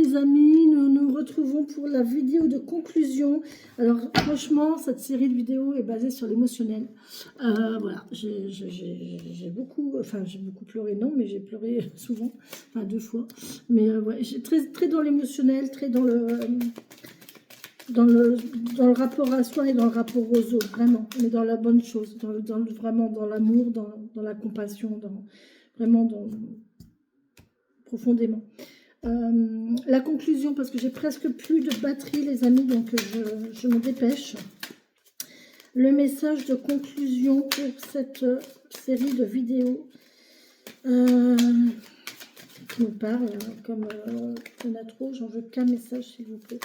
les amis, nous nous retrouvons pour la vidéo de conclusion. Alors franchement, cette série de vidéos est basée sur l'émotionnel. Voilà, j'ai beaucoup, enfin j'ai beaucoup pleuré, non, mais j'ai pleuré souvent, enfin 2 fois. Mais ouais, j'ai très dans l'émotionnel, très dans dans le rapport à soi et dans le rapport aux autres, vraiment. On est dans la bonne chose, vraiment dans l'amour, dans la compassion, vraiment profondément. La conclusion, parce que j'ai presque plus de batterie, les amis, donc je me dépêche. Le message de conclusion pour cette série de vidéos qui me parle, comme il y en a trop, j'en veux qu'un message, s'il vous plaît.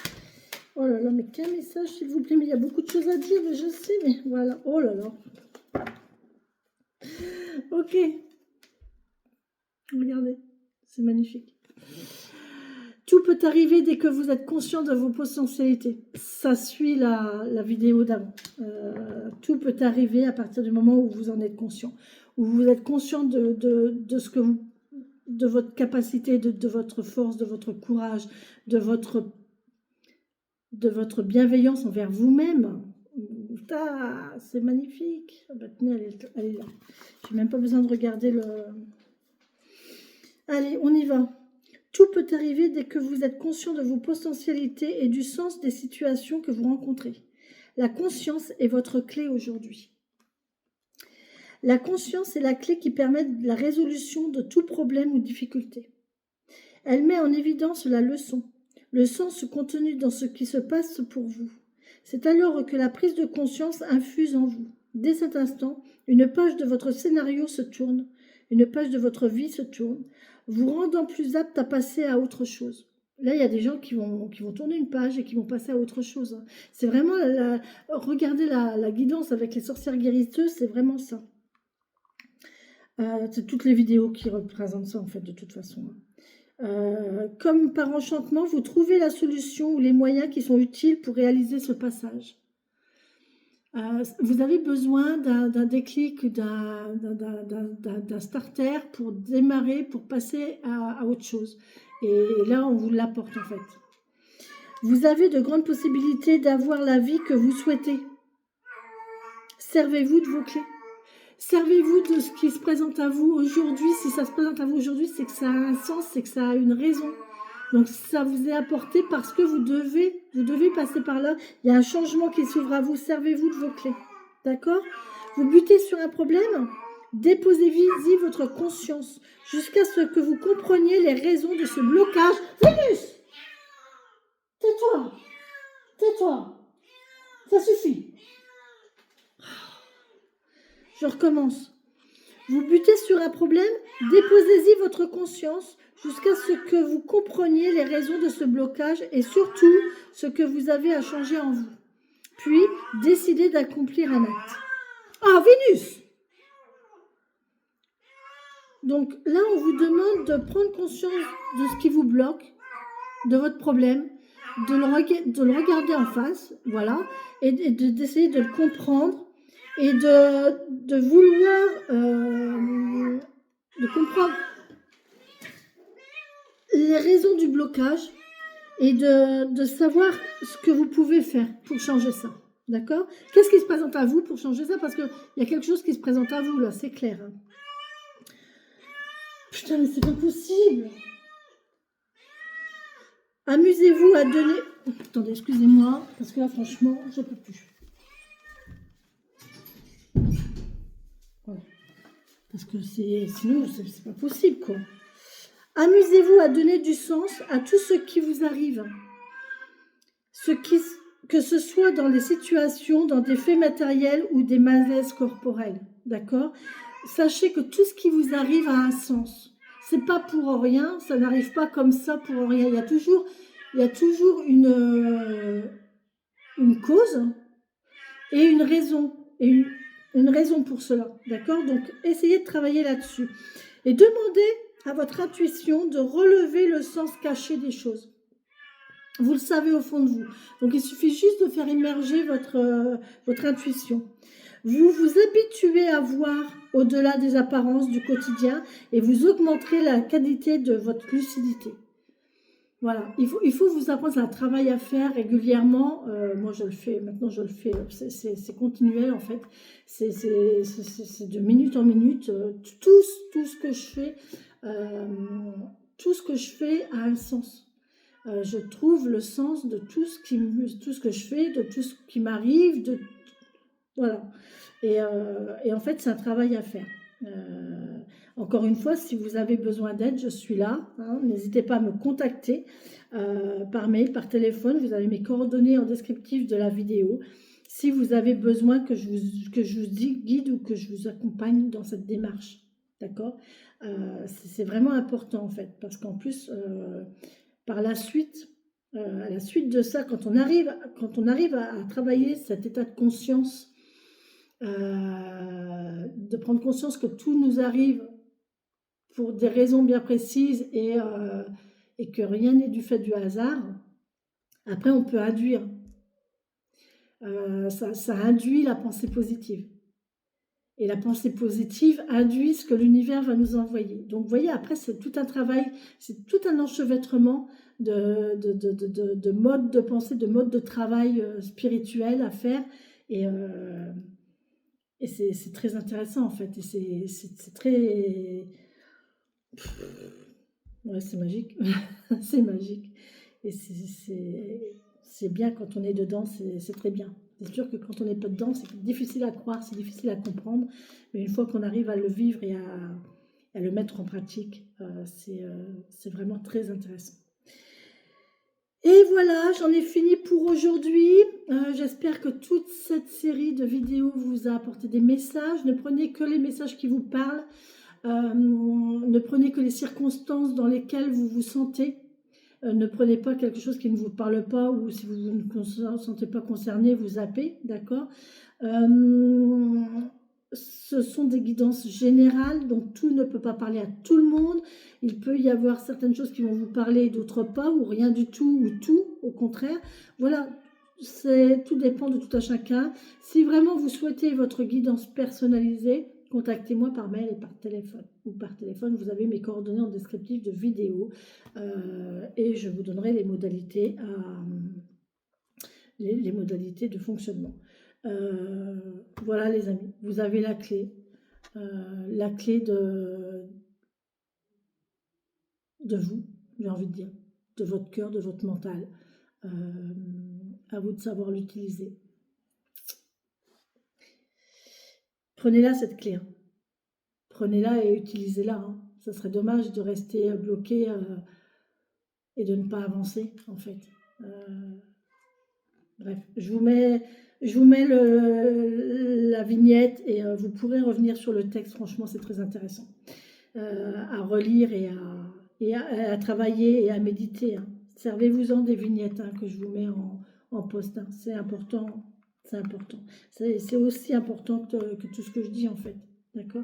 Oh là là, mais qu'un message, s'il vous plaît, mais il y a beaucoup de choses à dire, mais je sais, mais voilà, oh là là. Ok. Regardez, c'est magnifique. Tout peut arriver dès que vous êtes conscient de vos potentialités. Ça suit la vidéo d'avant. Tout peut arriver à partir du moment où vous en êtes conscient. Où vous êtes conscient de ce que vous, de votre capacité, de votre force, de votre courage, de votre bienveillance envers vous-même. Ah, c'est magnifique. Ah bah, tenez, elle est là. Je n'ai même pas besoin de regarder le... Allez, on y va. Tout peut arriver dès que vous êtes conscient de vos potentialités et du sens des situations que vous rencontrez. La conscience est votre clé aujourd'hui. La conscience est la clé qui permet la résolution de tout problème ou difficulté. Elle met en évidence la leçon, le sens contenu dans ce qui se passe pour vous. C'est alors que la prise de conscience infuse en vous. Dès cet instant, une page de votre scénario se tourne, une page de votre vie se tourne, vous rendant plus apte à passer à autre chose. Là, il y a des gens qui vont tourner une page et qui vont passer à autre chose. C'est vraiment, regardez la guidance avec les sorcières guérisseuses, c'est vraiment ça. C'est toutes les vidéos qui représentent ça, en fait, de toute façon. Comme par enchantement, vous trouvez la solution ou les moyens qui sont utiles pour réaliser ce passage. Vous avez besoin d'un déclic, d'un starter pour démarrer, pour passer à autre chose. Et là, on vous l'apporte en fait. Vous avez de grandes possibilités d'avoir la vie que vous souhaitez. Servez-vous de vos clés. Servez-vous de ce qui se présente à vous aujourd'hui. Si ça se présente à vous aujourd'hui, c'est que ça a un sens, c'est que ça a une raison. Donc ça vous est apporté parce que vous devez passer par là. Il y a un changement qui s'ouvre à vous. Servez-vous de vos clés. D'accord? Vous butez sur un problème, déposez-y votre conscience jusqu'à ce que vous compreniez les raisons de ce blocage. Vénus! Tais-toi! Tais-toi! Ça suffit. Je recommence. Vous butez sur un problème, déposez-y votre conscience jusqu'à ce que vous compreniez les raisons de ce blocage et surtout ce que vous avez à changer en vous. Puis, décidez d'accomplir un acte. Ah, Vénus! Donc là, on vous demande de prendre conscience de ce qui vous bloque, de votre problème, de le regarder en face, voilà, et d'essayer de le comprendre et de vouloir de comprendre les raisons du blocage et de savoir ce que vous pouvez faire pour changer ça. D'accord? Qu'est-ce qui se présente à vous pour changer ça? Parce qu'il y a quelque chose qui se présente à vous, là, c'est clair. Hein. Putain, mais c'est pas possible. Amusez-vous à donner... Attendez, excusez-moi, parce que là, franchement, je ne peux plus. Voilà. Parce que sinon, c'est pas possible, quoi. Amusez-vous à donner du sens à tout ce qui vous arrive. Que ce soit dans des situations, dans des faits matériels ou des malaises corporels. D'accord? Sachez que tout ce qui vous arrive a un sens. C'est pas pour rien, ça n'arrive pas comme ça pour rien. Il y a toujours une cause et une raison. Et une raison pour cela. D'accord? Donc, essayez de travailler là-dessus. Et demandez à votre intuition de relever le sens caché des choses. Vous le savez au fond de vous. Donc, il suffit juste de faire émerger votre intuition. Vous vous habituez à voir au-delà des apparences du quotidien et vous augmenterez la qualité de votre lucidité. Voilà, il faut vous apprendre, c'est un travail à faire régulièrement. Moi, je le fais, maintenant, je le fais, c'est continuel en fait. C'est de minute en minute. Tout ce que je fais, euh, tout ce que je fais a un sens. Je trouve le sens de tout ce que je fais, de tout ce qui m'arrive, voilà. Et en fait, c'est un travail à faire. Euh, Encore une fois, si vous avez besoin d'aide, je suis là, hein. N'hésitez pas à me contacter par mail, par téléphone. Vous avez mes coordonnées en descriptif de la vidéo. Si vous avez besoin que je vous guide ou que je vous accompagne dans cette démarche. D'accord. C'est vraiment important en fait, parce qu'en plus, par la suite, à la suite de ça, quand on arrive à travailler cet état de conscience, de prendre conscience que tout nous arrive pour des raisons bien précises et que rien n'est du fait du hasard, après on peut induire. Ça induit la pensée positive. Et la pensée positive induit ce que l'univers va nous envoyer. Donc vous voyez, après c'est tout un travail, c'est tout un enchevêtrement de modes de pensée, de modes de travail spirituel à faire. Et, euh, et c'est très intéressant en fait. Et c'est très... Ouais, c'est magique. C'est magique. Et c'est bien quand on est dedans, c'est très bien. C'est sûr que quand on n'est pas dedans, c'est difficile à croire, c'est difficile à comprendre. Mais une fois qu'on arrive à le vivre et à le mettre en pratique, c'est vraiment très intéressant. Et voilà, j'en ai fini pour aujourd'hui. J'espère que toute cette série de vidéos vous a apporté des messages. Ne prenez que les messages qui vous parlent. Ne prenez que les circonstances dans lesquelles vous vous sentez. Ne prenez pas quelque chose qui ne vous parle pas ou si vous ne vous sentez pas concerné, vous zappez, d'accord. Ce sont des guidances générales, donc tout ne peut pas parler à tout le monde. Il peut y avoir certaines choses qui vont vous parler, d'autres pas, ou rien du tout, ou tout, au contraire. Voilà, tout dépend de tout à chacun. Si vraiment vous souhaitez votre guidance personnalisée, contactez-moi par mail et par téléphone. Ou par téléphone, vous avez mes coordonnées en descriptif de vidéo et je vous donnerai les modalités, les modalités de fonctionnement. Voilà les amis, vous avez la clé de vous, j'ai envie de dire, de votre cœur, de votre mental. À vous de savoir l'utiliser. Prenez-la cette clé. Hein. Prenez-la et utilisez-la. Hein. Ça serait dommage de rester bloqué et de ne pas avancer, en fait. Bref, je vous mets la vignette et vous pourrez revenir sur le texte. Franchement, c'est très intéressant à relire et à travailler et à méditer. Hein. Servez-vous-en des vignettes hein, que je vous mets en post. Hein. C'est important. C'est important. C'est aussi important que tout ce que je dis, en fait. D'accord ?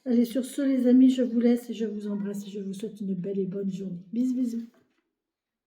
Allez, sur ce, les amis, je vous laisse et je vous embrasse et je vous souhaite une belle et bonne journée. Bisous, bisous.